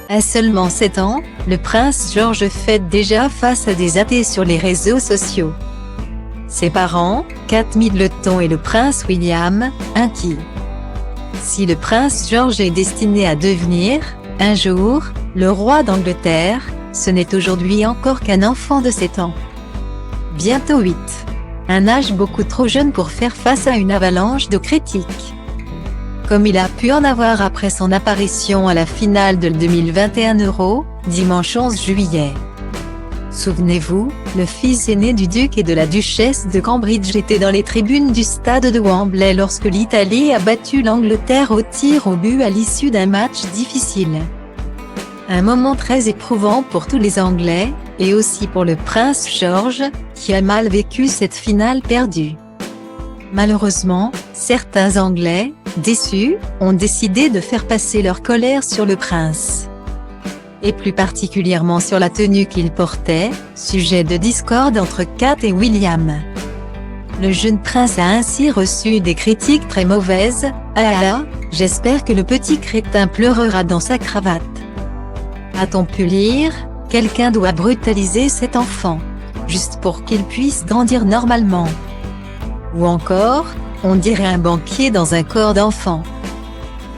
À seulement 7 ans, le prince George fait déjà face à des athées sur les réseaux sociaux. Ses parents, Kate Middleton et le prince William, inquiets. Si le prince George est destiné à devenir, un jour, le roi d'Angleterre, ce n'est aujourd'hui encore qu'un enfant de 7 ans. Bientôt 8. Un âge beaucoup trop jeune pour faire face à une avalanche de critiques. Comme il a pu en avoir après son apparition à la finale de 2021 Euro, dimanche 11 juillet. Souvenez-vous, le fils aîné du duc et de la duchesse de Cambridge était dans les tribunes du stade de Wembley lorsque l'Italie a battu l'Angleterre au tir au but à l'issue d'un match difficile. Un moment très éprouvant pour tous les Anglais, et aussi pour le prince George, qui a mal vécu cette finale perdue. Malheureusement, certains Anglais, déçus, ont décidé de faire passer leur colère sur le prince. Et plus particulièrement sur la tenue qu'il portait, sujet de discorde entre Kate et William. Le jeune prince a ainsi reçu des critiques très mauvaises. « Ah, j'espère que le petit crétin pleurera dans sa cravate. » A-t-on pu lire « Quelqu'un doit brutaliser cet enfant, juste pour qu'il puisse grandir normalement. » Ou encore « On dirait un banquier dans un corps d'enfant. »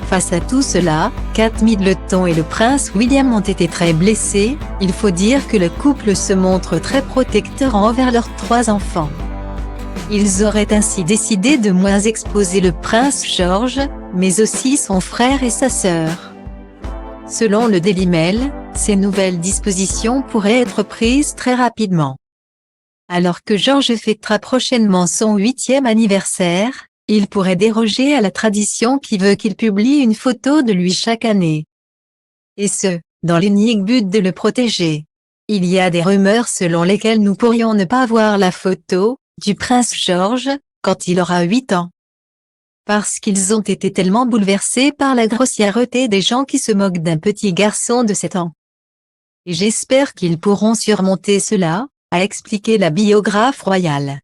Face à tout cela, Kate Middleton et le prince William ont été très blessés. Il faut dire que le couple se montre très protecteur envers leurs 3 enfants. Ils auraient ainsi décidé de moins exposer le prince George, mais aussi son frère et sa sœur. Selon le Daily Mail, ces nouvelles dispositions pourraient être prises très rapidement. Alors que George fêtera prochainement son 8e anniversaire, il pourrait déroger à la tradition qui veut qu'il publie une photo de lui chaque année. Et ce, dans l'unique but de le protéger. Il y a des rumeurs selon lesquelles nous pourrions ne pas voir la photo du prince George quand il aura 8 ans. Parce qu'ils ont été tellement bouleversés par la grossièreté des gens qui se moquent d'un petit garçon de 7 ans. Et j'espère qu'ils pourront surmonter cela, a expliqué la biographe royale.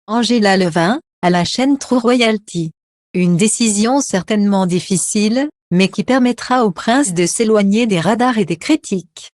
Angela Levin, à la chaîne True Royalty. Une décision certainement difficile, mais qui permettra au prince de s'éloigner des radars et des critiques.